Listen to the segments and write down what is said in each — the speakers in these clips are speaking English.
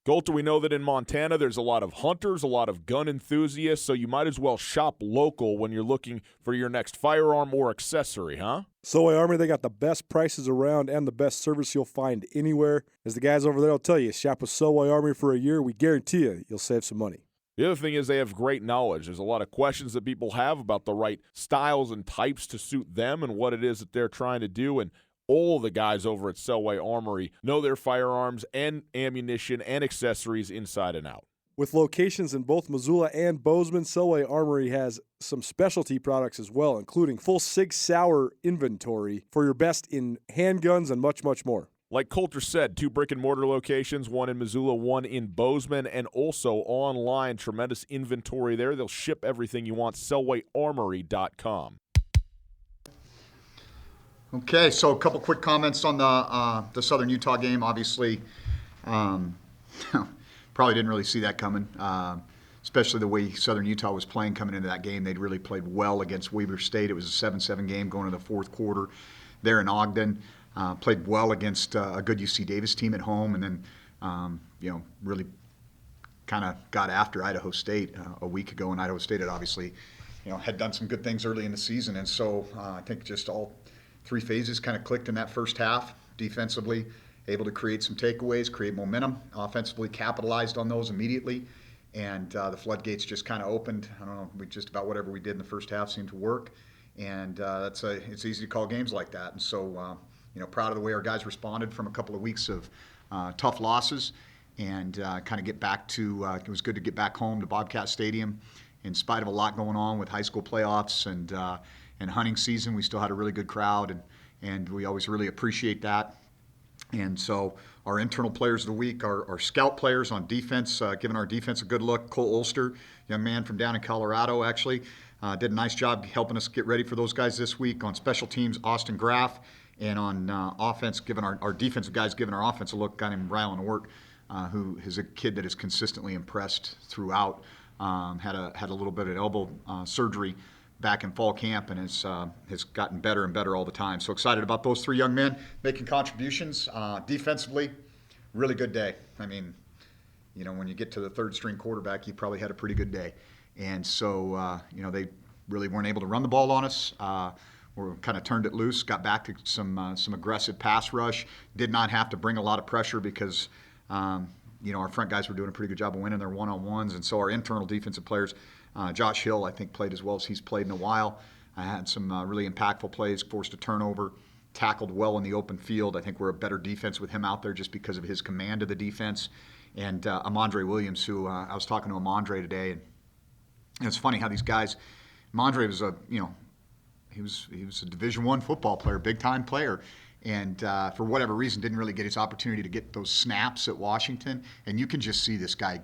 Colt, we know that in Montana there's a lot of hunters, a lot of gun enthusiasts, so you might as well shop local when you're looking for your next firearm or accessory, huh? Selway Armory, they got the best prices around and the best service you'll find anywhere. As the guys over there will tell you, shop with Selway Armory for a year. We guarantee you'll save some money. The other thing is they have great knowledge. There's a lot of questions that people have about the right styles and types to suit them and what it is that they're trying to do, and all the guys over at Selway Armory know their firearms and ammunition and accessories inside and out. With locations in both Missoula and Bozeman, Selway Armory has some specialty products as well, including full Sig Sauer inventory for your best in handguns and much, much more. Like Coulter said, 2 brick-and-mortar locations, one in Missoula, one in Bozeman, and also online. Tremendous inventory there. They'll ship everything you want. SelwayArmory.com. Okay, so a couple quick comments on the Southern Utah game. Obviously, probably didn't really see that coming, especially the way Southern Utah was playing coming into that game. They'd really played well against Weber State. It was a 7-7 game going into the fourth quarter there in Ogden. Played well against a good UC Davis team at home, and then really kind of got after Idaho State a week ago. And Idaho State had obviously had done some good things early in the season, and so I think just all 3 phases kind of clicked in that first half. Defensively, able to create some takeaways, create momentum. Offensively, capitalized on those immediately, and the floodgates just kind of opened. I don't know, just about whatever we did in the first half seemed to work, and it's easy to call games like that. And so, proud of the way our guys responded from a couple of weeks of tough losses, and kind of get back to. It was good to get back home to Bobcat Stadium, in spite of a lot going on with high school playoffs and hunting season. We still had a really good crowd, and we always really appreciate that. And so our internal players of the week are scout players on defense, giving our defense a good look. Cole Ulster, young man from down in Colorado, actually did a nice job helping us get ready for those guys this week. On special teams, Austin Graff, and on offense, giving our defensive guys giving our offense a look, a guy named Rylan Ort, who is a kid that has consistently impressed throughout. Had a little bit of elbow surgery back in fall camp, and has gotten better and better all the time. So excited about those 3 young men making contributions. Defensively, really good day. I mean, when you get to the 3rd string quarterback, you probably had a pretty good day. And so, they really weren't able to run the ball on us. We kind of turned it loose, got back to some aggressive pass rush. Did not have to bring a lot of pressure because, our front guys were doing a pretty good job of winning their one-on-ones. And so our internal defensive players, Josh Hill, I think, played as well as he's played in a while. I had some really impactful plays, forced a turnover, tackled well in the open field. I think we're a better defense with him out there just because of his command of the defense. And Amandre Williams, who I was talking to Amandre today, and it's funny how these guys, Amandre was he was a Division I football player, big-time player, and for whatever reason didn't really get his opportunity to get those snaps at Washington. And you can just see this guy,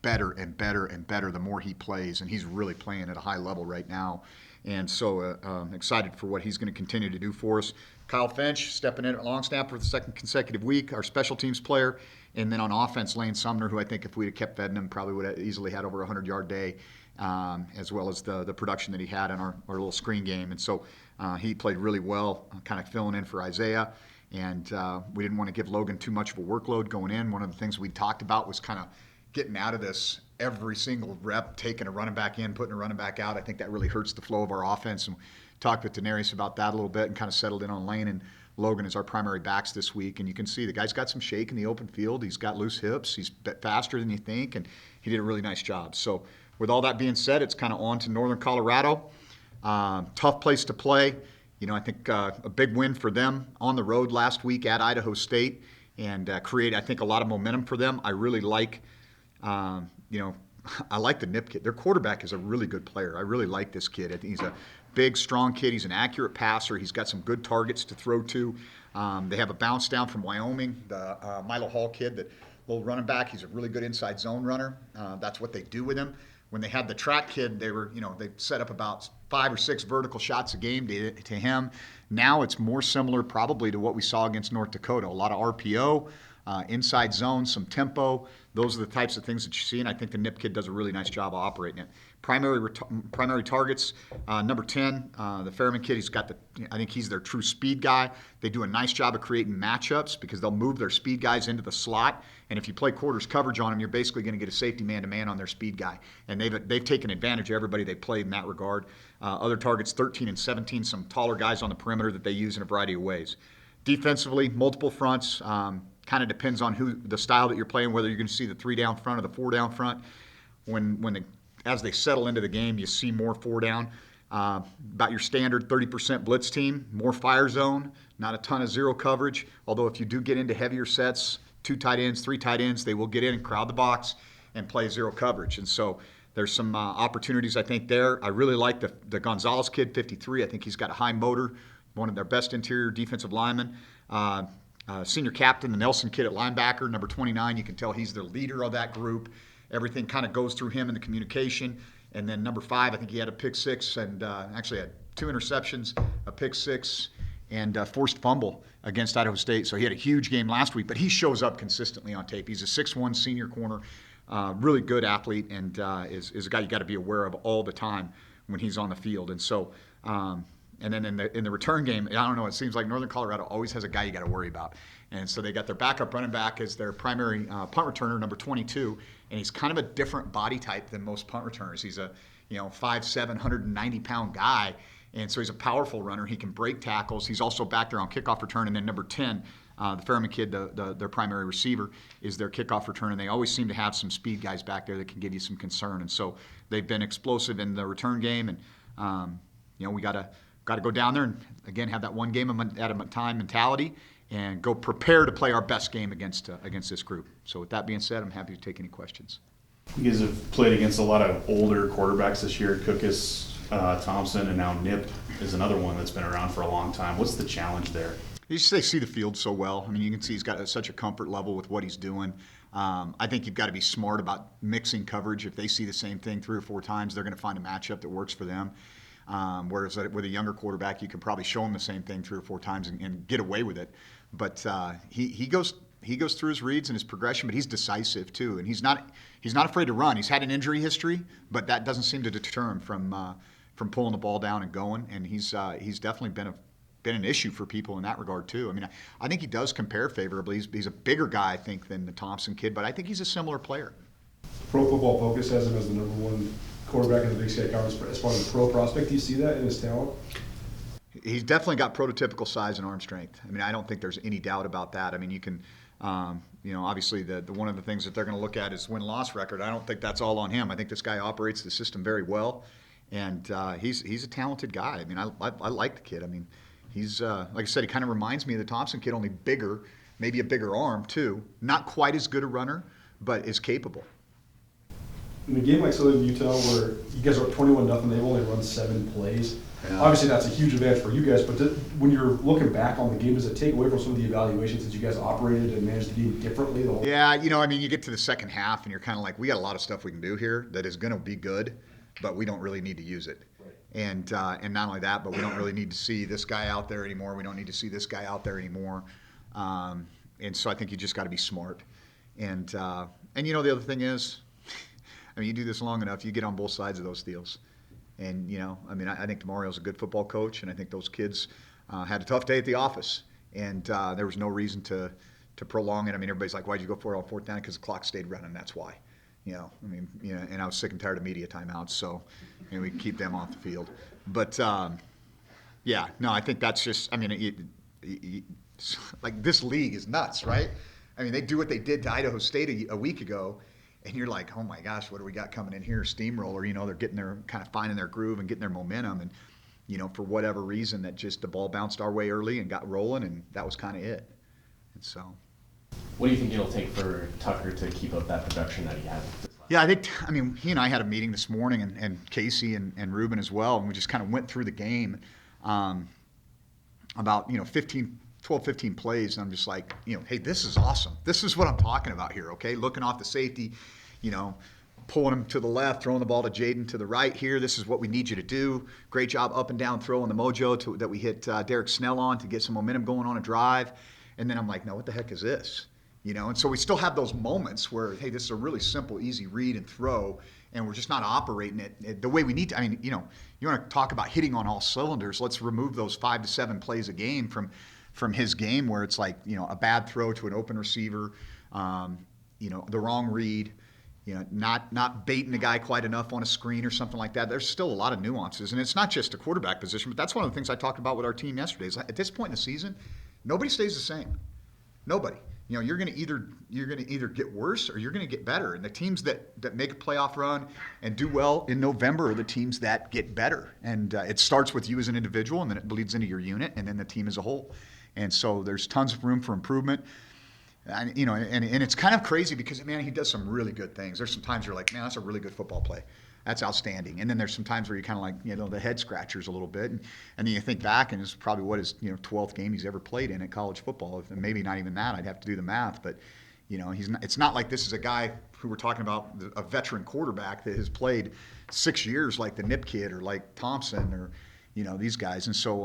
better and better and better the more he plays, and he's really playing at a high level right now. And so excited for what he's going to continue to do for us. Kyle Finch stepping in at long snapper for the 2nd consecutive week, our special teams player. And then on offense, Lane Sumner, who I think if we'd have kept feeding him, probably would have easily had over a 100-yard day, as well as the production that he had in our little screen game. And so he played really well, kind of filling in for Isaiah. And we didn't want to give Logan too much of a workload going in. One of the things we talked about was kind of getting out of this every single rep, taking a running back in, putting a running back out. I think that really hurts the flow of our offense. And talked with Daenerys about that a little bit and kind of settled in on Lane and Logan as our primary backs this week. And you can see the guy's got some shake in the open field. He's got loose hips. He's faster than you think, and he did a really nice job. So with all that being said, it's kind of on to Northern Colorado. Tough place to play. I think a big win for them on the road last week at Idaho State, and create, I think, a lot of momentum for them. I really like, I like the Nip kid. Their quarterback is a really good player. I really like this kid. I think he's a big, strong kid. He's an accurate passer. He's got some good targets to throw to. They have a bounce down from Wyoming, the Milo Hall kid, that little running back. He's a really good inside zone runner. That's what they do with him. When they had the track kid, they set up about 5 or 6 vertical shots a game to him. Now it's more similar probably to what we saw against North Dakota. A lot of RPO, inside zone, some tempo. Those are the types of things that you see, and I think the Nip kid does a really nice job of operating it. Primary targets, number 10, the Fairman kid, I think he's their true speed guy. They do a nice job of creating matchups because they'll move their speed guys into the slot, and if you play quarters coverage on them, you're basically going to get a safety man-to-man on their speed guy, and they've taken advantage of everybody they played in that regard. Other targets, 13 and 17, some taller guys on the perimeter that they use in a variety of ways. Defensively, multiple fronts, kind of depends on the style that you're playing, whether you're going to see the 3 down front or the 4 down front. As they settle into the game, you see more 4 down. About your standard 30% blitz team, more fire zone, not a ton of zero coverage. Although if you do get into heavier sets, 2 tight ends, 3 tight ends, they will get in and crowd the box and play zero coverage. And so there's some opportunities, I think, there. I really like the Gonzalez kid, 53. I think he's got a high motor, one of their best interior defensive linemen. Senior captain, the Nelson kid at linebacker, number 29. You can tell he's the leader of that group. Everything kind of goes through him in the communication. And then number 5, I think he had a pick 6 and actually had 2 interceptions, a pick 6, and a forced fumble against Idaho State. So he had a huge game last week, but he shows up consistently on tape. He's a 6'1" senior corner, really good athlete, and is a guy you got to be aware of all the time when he's on the field. And so, and then in the return game, I don't know, it seems like Northern Colorado always has a guy you got to worry about. And so they got their backup running back as their primary punt returner, number 22, and he's kind of a different body type than most punt returners. He's a 5'7", 190-pound guy, and so he's a powerful runner. He can break tackles. He's also back there on kickoff return. And then number 10, the Fairman kid, their primary receiver, is their kickoff return. And they always seem to have some speed guys back there that can give you some concern. And so they've been explosive in the return game. And we got to go down there and again have that one game at a time mentality and go prepare to play our best game against this group. So with that being said, I'm happy to take any questions. You guys have played against a lot of older quarterbacks this year. Cookus, Thompson, and now Nip is another one that's been around for a long time. What's the challenge there? They see the field so well. I mean, you can see he's got such a comfort level with what he's doing. I think you've got to be smart about mixing coverage. If they see the same thing 3 or 4 times, they're going to find a matchup that works for them. Whereas with a younger quarterback, you can probably show him the same thing 3 or 4 times and get away with it. But he goes through his reads and his progression, but he's decisive too, and he's not afraid to run. He's had an injury history, but that doesn't seem to deter him from pulling the ball down and going. And he's definitely been an issue for people in that regard too. I mean, I think he does compare favorably. He's a bigger guy, I think, than the Thompson kid, but I think he's a similar player. Pro Football Focus has him as the #1 quarterback in the Big Sky Conference as far as a pro prospect. Do you see that in his talent? He's definitely got prototypical size and arm strength. I mean, I don't think there's any doubt about that. I mean, you can, obviously the one of the things that they're going to look at is win-loss record. I don't think that's all on him. I think this guy operates the system very well, and he's a talented guy. I mean, I like the kid. I mean, he's like I said, he kind of reminds me of the Thompson kid, only bigger, maybe a bigger arm too. Not quite as good a runner, but is capable. In a game like Southern Utah where you guys are up 21-0, they've only run 7 plays. Yeah. Obviously, that's a huge advantage for you guys, but when you're looking back on the game, does it take away from some of the evaluations that you guys operated and managed the game differently? Yeah, I mean, you get to the second half and you're kind of like, we got a lot of stuff we can do here that is going to be good, but we don't really need to use it. Right. And not only that, but we don't really need to see this guy out there anymore. We don't need to see this guy out there anymore. And so I think you just got to be smart. And the other thing is, I mean, you do this long enough, you get on both sides of those deals. And, I mean, I think Mario's a good football coach, and I think those kids had a tough day at the office. And there was no reason to prolong it. I mean, everybody's like, why'd you go for it on 4th down? Because the clock stayed running, that's why. And I was sick and tired of media timeouts, so we keep them off the field. But, I think that's just, I mean, like this league is nuts, right? I mean, they do what they did to Idaho State a week ago, and you're like, oh my gosh, what do we got coming in here? Steamroller, they're getting kind of finding their groove and getting their momentum. And, for whatever reason, that just the ball bounced our way early and got rolling, and that was kind of it. And so. What do you think it'll take for Tucker to keep up that production that he had? Yeah, I mean, he and I had a meeting this morning, and Casey and Ruben as well, and we just kind of went through the game about, 12, 15 plays, and I'm just like, hey, this is awesome. This is what I'm talking about here, okay? Looking off the safety, pulling him to the left, throwing the ball to Jaden to the right here. This is what we need you to do. Great job up and down throw on the mojo that we hit Derek Snell on to get some momentum going on a drive. And then I'm like, no, what the heck is this? And so we still have those moments where, hey, this is a really simple, easy read and throw, and we're just not operating it the way we need to. I mean, you want to talk about hitting on all cylinders. Let's remove those 5 to 7 plays a game from his game where it's like, a bad throw to an open receiver, the wrong read, not baiting the guy quite enough on a screen or something like that. There's still a lot of nuances, and it's not just a quarterback position, but that's one of the things I talked about with our team yesterday. Is at this point in the season, nobody stays the same. Nobody. You're going to either get worse or you're going to get better. And the teams that make a playoff run and do well in November are the teams that get better. And it starts with you as an individual, and then it bleeds into your unit, and then the team as a whole. And so there's tons of room for improvement. And it's kind of crazy because, man, he does some really good things. There's some times you're like, man, that's a really good football play. That's outstanding. And then there's some times where you're kind of like, the head scratchers a little bit. And then you think back, and it's probably what his 12th game he's ever played in at college football. And maybe not even that. I'd have to do the math. But, it's not like this is a guy who we're talking about, a veteran quarterback that has played 6 years like the Nip kid or like Thompson or, these guys. And so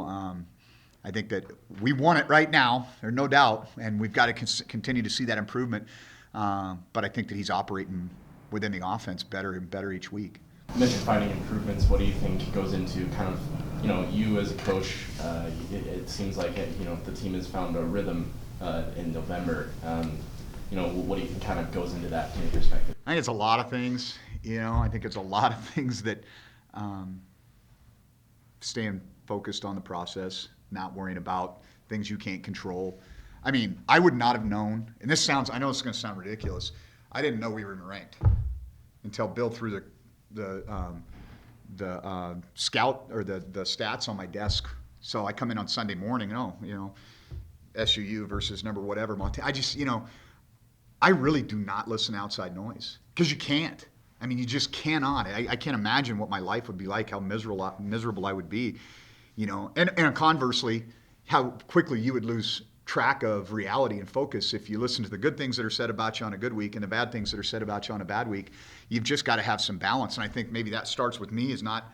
I think that we want it right now. There's no doubt. And we've got to continue to see that improvement. But I think that he's operating within the offense better and better each week. You mentioned finding improvements. What do you think goes into kind of, you as a coach, it seems like, the team has found a rhythm in November. What do you think kind of goes into that from your perspective? I think it's a lot of things. I think it's a lot of things that staying focused on the process, not worrying about things you can't control. I mean, I would not have known, and I know it's going to sound ridiculous, I didn't know we were even ranked until Bill threw the scout or the stats on my desk. So I come in on Sunday morning, SUU versus number whatever, Montana. I just, I really do not listen to outside noise because you can't. I mean, you just cannot. I can't imagine what my life would be like, how miserable I would be, and conversely, how quickly you would lose track of reality and focus if you listen to the good things that are said about you on a good week and the bad things that are said about you on a bad week. You've just got to have some balance. And I think maybe that starts with me is not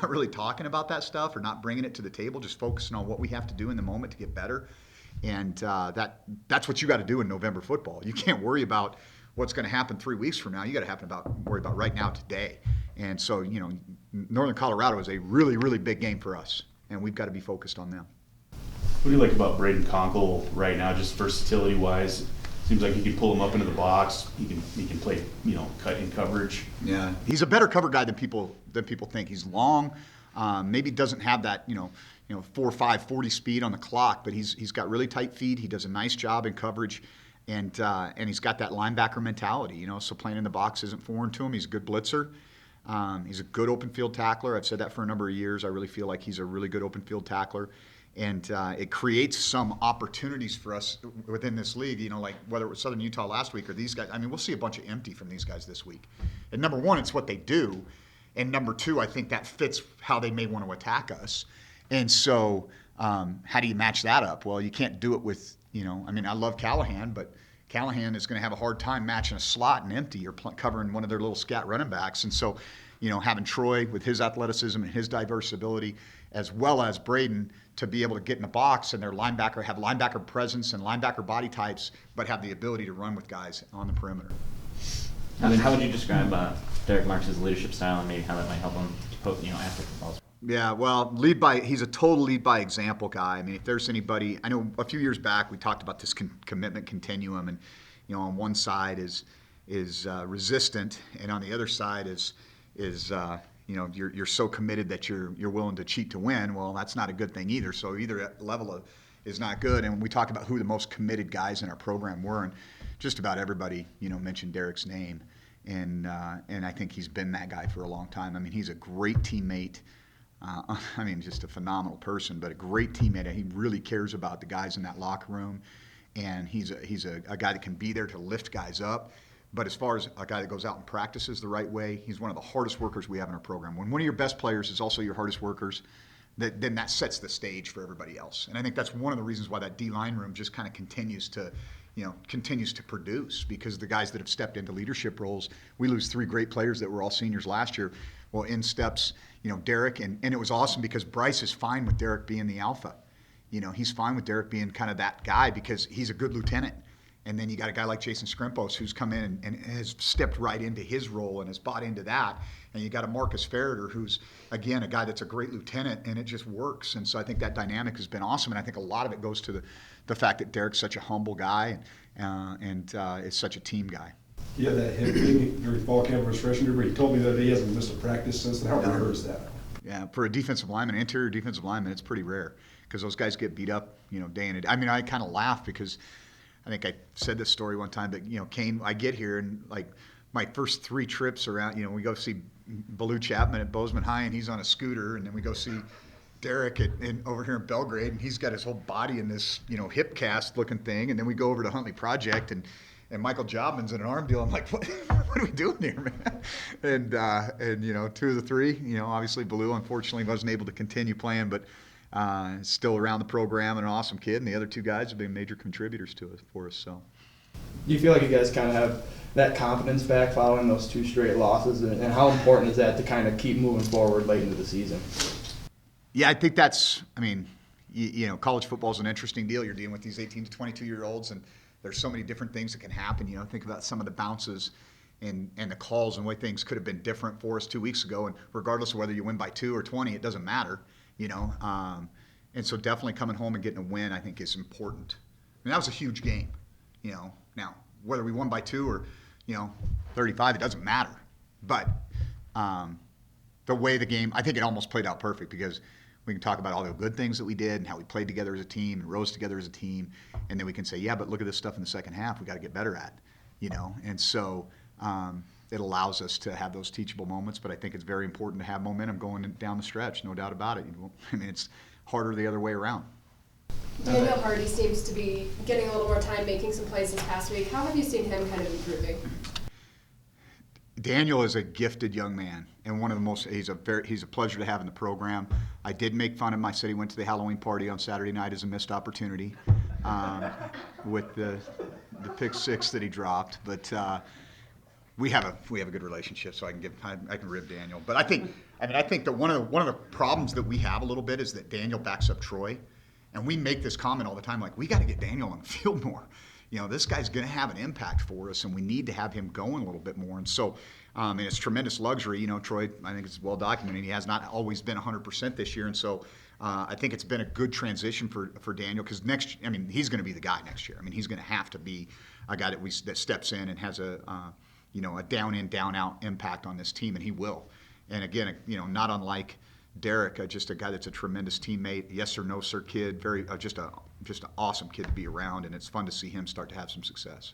really talking about that stuff or not bringing it to the table, just focusing on what we have to do in the moment to get better. And that's what you got to do in November football. You can't worry about what's going to happen 3 weeks from now. You got to worry about right now, today. And so, Northern Colorado is a really, really big game for us, and we've got to be focused on them. What do you like about Braden Conkle right now, just versatility-wise? Seems like you can pull him up into the box. He can play, cut in coverage. Yeah, he's a better cover guy than people think. He's long, maybe doesn't have that 4.5 40 speed on the clock, but he's got really tight feet. He does a nice job in coverage, and he's got that linebacker mentality. So playing in the box isn't foreign to him. He's a good blitzer. He's a good open field tackler. I've said that for a number of years. I really feel like he's a really good open field tackler. And it creates some opportunities for us within this league, like whether it was Southern Utah last week or these guys. I mean, we'll see a bunch of empty from these guys this week. And number one, it's what they do. And number two, I think that fits how they may want to attack us. And so how do you match that up? Well, you can't do it with, I love Callahan, but Callahan is going to have a hard time matching a slot and empty or covering one of their little scat running backs. And so, having Troy with his athleticism and his diverse ability, as well as Braden, to be able to get in the box and their linebacker have linebacker presence and linebacker body types, but have the ability to run with guys on the perimeter. How would you describe Derek Marks' leadership style and maybe how that might help him, after football? Yeah, well, he's a total lead by example guy. I mean, if there's anybody, I know a few years back we talked about this commitment continuum, and on one side is resistant, and on the other side is you're so committed that you're willing to cheat to win. Well, that's not a good thing either. So either level is not good. And when we talk about who the most committed guys in our program were, and just about everybody mentioned Derek's name, and I think he's been that guy for a long time. I mean, he's a great teammate. Just a phenomenal person, but a great teammate. He really cares about the guys in that locker room, and he's a guy that can be there to lift guys up. But as far as a guy that goes out and practices the right way, he's one of the hardest workers we have in our program. When one of your best players is also your hardest workers, then that sets the stage for everybody else. And I think that's one of the reasons why that D-line room just kind of continues to produce, because the guys that have stepped into leadership roles, we lose 3 great players that were all seniors last year. Well, in steps, Derek, and it was awesome because Bryce is fine with Derek being the alpha. He's fine with Derek being kind of that guy because he's a good lieutenant. And then you got a guy like Jason Skrimpos who's come in and has stepped right into his role and has bought into that. And you got a Marcus Ferreter who's, again, a guy that's a great lieutenant, and it just works. And so I think that dynamic has been awesome. And I think a lot of it goes to the fact that Derek's such a humble guy and is such a team guy. Yeah, that hip thing during fall camp was freshman year, but he told me that he hasn't missed a practice since then. How rare is that? Yeah, for a defensive lineman, interior defensive lineman, it's pretty rare because those guys get beat up, day in and day. I mean, I kind of laugh because I think I said this story one time, but, Kane, I get here and, like, my first 3 trips around, we go see Baloo Chapman at Bozeman High, and he's on a scooter, and then we go see Derek over here in Belgrade, and he's got his whole body in this, hip cast looking thing, and then we go over to Huntley Project, and Michael Jobman's in an arm deal. I'm like, what are we doing here, man? And 2 of the 3, obviously Baloo unfortunately wasn't able to continue playing, but still around the program and an awesome kid, and the other 2 guys have been major contributors for us. So, do you feel like you guys kind of have that confidence back following those 2 straight losses, and how important is that to kind of keep moving forward late into the season? Yeah, I think that's. I mean, college football is an interesting deal. You're dealing with these 18 to 22-year-olds, and there's so many different things that can happen. Think about some of the bounces and the calls and the way things could have been different for us 2 weeks ago. And regardless of whether you win by 2 or 20, it doesn't matter. And so definitely coming home and getting a win, I think, is important. I mean, that was a huge game. Now whether we won by 2 or 35, it doesn't matter. But the way the game, I think it almost played out perfect because we can talk about all the good things that we did and how we played together as a team and rose together as a team, and then we can say, yeah, but look at this stuff in the second half we got to get better at, And so it allows us to have those teachable moments. But I think it's very important to have momentum going down the stretch, no doubt about it. I mean, it's harder the other way around. Daniel Hardy seems to be getting a little more time making some plays this past week. How have you seen him kind of improving? Daniel is a gifted young man, and one of the most. He's a pleasure to have in the program. I did make fun of him. I said he went to the Halloween party on Saturday night as a missed opportunity with the pick 6 that he dropped. But we have a good relationship, so I can rib Daniel. But I think that one of the problems that we have a little bit is that Daniel backs up Troy, and we make this comment all the time, like, we got to get Daniel on the field more. This guy's going to have an impact for us, and we need to have him going a little bit more. And so, and it's tremendous luxury. Troy, I think it's well documented. He has not always been 100% this year, and so I think it's been a good transition for Daniel because he's going to be the guy next year. I mean, he's going to have to be a guy that steps in and has a down in, down out impact on this team, and he will. And again, not unlike Derek, just a guy that's a tremendous teammate, yes or no sir kid, very just an awesome kid to be around, and it's fun to see him start to have some success.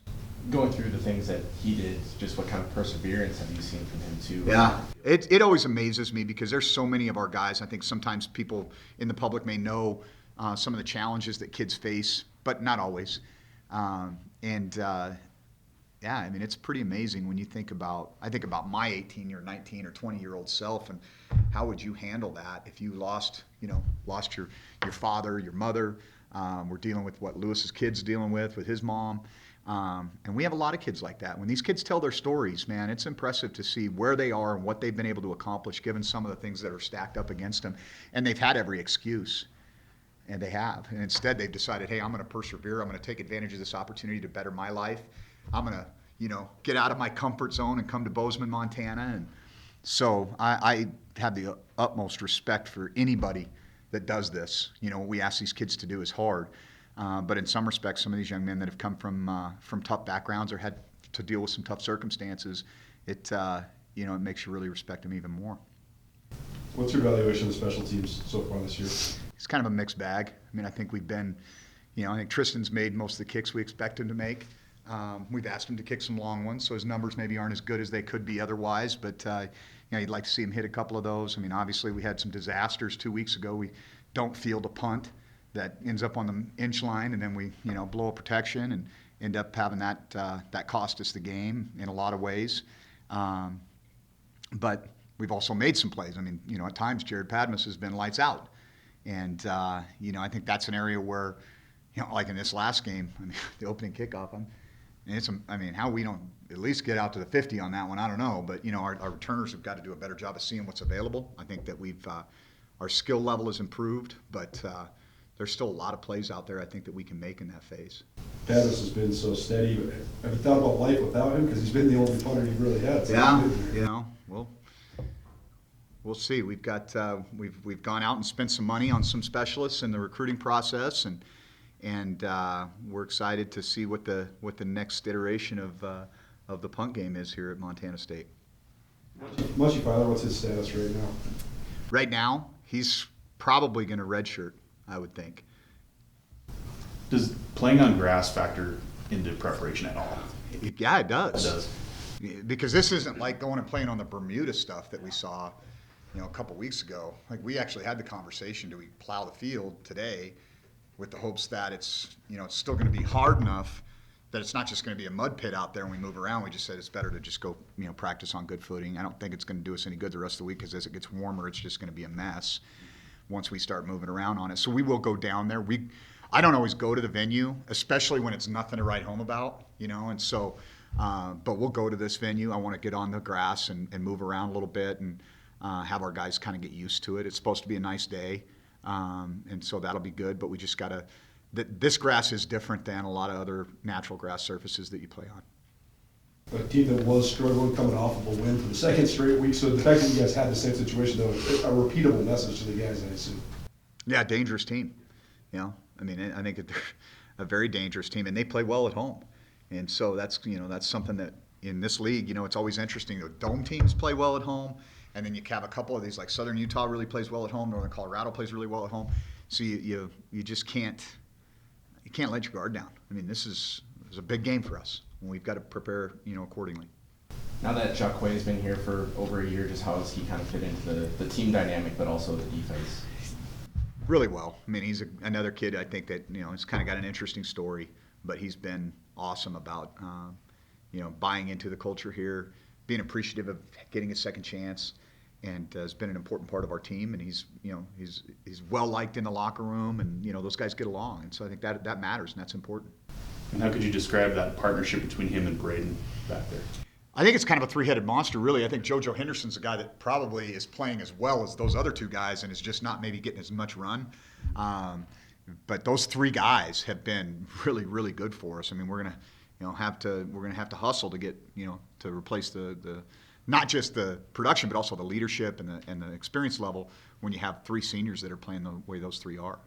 Going through the things that he did, just what kind of perseverance have you seen from him too? Yeah, it always amazes me because there's so many of our guys. I think sometimes people in the public may know some of the challenges that kids face, but not always. Yeah, I mean, it's pretty amazing when you think about, I think about my 18 or 19 or 20-year-old self, and how would you handle that if you lost your father, your mother. We're dealing with what Lewis's kid's dealing with his mom. And we have a lot of kids like that. When these kids tell their stories, man, it's impressive to see where they are and what they've been able to accomplish given some of the things that are stacked up against them. And they've had every excuse. And they have. And instead they've decided, hey, I'm going to persevere. I'm going to take advantage of this opportunity to better my life. I'm going to, get out of my comfort zone and come to Bozeman, Montana. And so I have the utmost respect for anybody that does this. What we ask these kids to do is hard. But in some respects, some of these young men that have come from tough backgrounds or had to deal with some tough circumstances, it makes you really respect them even more. What's your evaluation of the special teams so far this year? It's kind of a mixed bag. I mean, I think we've been, I think Tristan's made most of the kicks we expect him to make. We've asked him to kick some long ones, so his numbers maybe aren't as good as they could be otherwise, but you'd like to see him hit a couple of those. I mean, obviously we had some disasters 2 weeks ago. We don't field a punt that ends up on the inch line, and then we blow a protection and end up having that cost us the game in a lot of ways. But we've also made some plays. I mean, at times Jared Padmas has been lights out, and I think that's an area where, like in this last game, I mean, the opening kickoff, how we don't at least get out to the 50 on that one, I don't know. But, our returners have got to do a better job of seeing what's available. I think that our skill level has improved, but there's still a lot of plays out there I think that we can make in that phase. Travis has been so steady. Have you thought about life without him? Because he's been the only punter you've really had. So Yeah, you know, we'll see. We've got we've gone out and spent some money on some specialists in the recruiting process, and we're excited to see what the next iteration of the punt game is here at Montana State. Mushy Filer, what's his status right now? Right now, he's probably going to redshirt, I would think. Does playing on grass factor into preparation at all? Yeah, it does. It does. Because this isn't like going and playing on the Bermuda stuff that we saw, a couple weeks ago. Like, we actually had the conversation: do we plow the field today, with the hopes that it's still going to be hard enough that it's not just going to be a mud pit out there when we move around. We just said it's better to just go practice on good footing. I don't think it's going to do us any good the rest of the week, because as it gets warmer, it's just going to be a mess once we start moving around on it. So we will go down there. I don't always go to the venue, especially when it's nothing to write home about, and so, but we'll go to this venue. I want to get on the grass and move around a little bit and have our guys kind of get used to it. It's supposed to be a nice day, and so that'll be good, but we just got to, this grass is different than a lot of other natural grass surfaces that you play on. A team that was struggling coming off of a win for the second straight week. So the fact that you guys had the same situation, though, a repeatable message to the guys, I assume. Yeah, dangerous team. I think that they're a very dangerous team, and they play well at home. And so that's something that in this league, it's always interesting. The dome teams play well at home, and then you have a couple of these, like Southern Utah really plays well at home, Northern Colorado plays really well at home. So you just can't let your guard down. This is a big game for us, and we've got to prepare accordingly. Now that Choate has been here for over a year, just how has he kind of fit into the team dynamic, but also the defense? Really well. He's another kid, I think, that he's kind of got an interesting story, but he's been awesome about buying into the culture here, being appreciative of getting a second chance, and has been an important part of our team. And he's well liked in the locker room, and those guys get along, and so I think that matters, and that's important. And how could you describe that partnership between him and Braden back there? I think it's kind of a three-headed monster, really. I think JoJo Henderson's a guy that probably is playing as well as those other two guys and is just not maybe getting as much run. But those three guys have been really, really good for us. We're gonna, have to hustle to get, to replace the not just the production, but also the leadership and the experience level when you have three seniors that are playing the way those three are.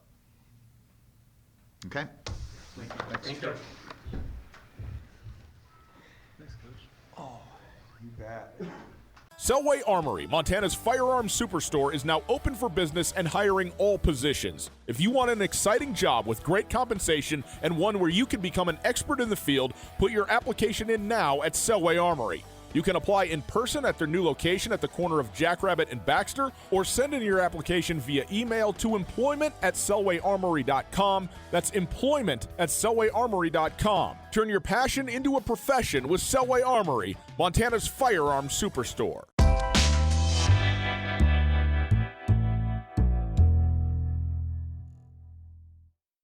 Okay. Thanks, Coach. You bet. Selway Armory, Montana's firearms superstore, is now open for business and hiring all positions. If you want an exciting job with great compensation and one where you can become an expert in the field, put your application in now at Selway Armory. You can apply in person at their new location at the corner of Jackrabbit and Baxter, or send in your application via email to employment@selwayarmory.com. That's employment@selwayarmory.com. Turn your passion into a profession with Selway Armory, Montana's firearms superstore.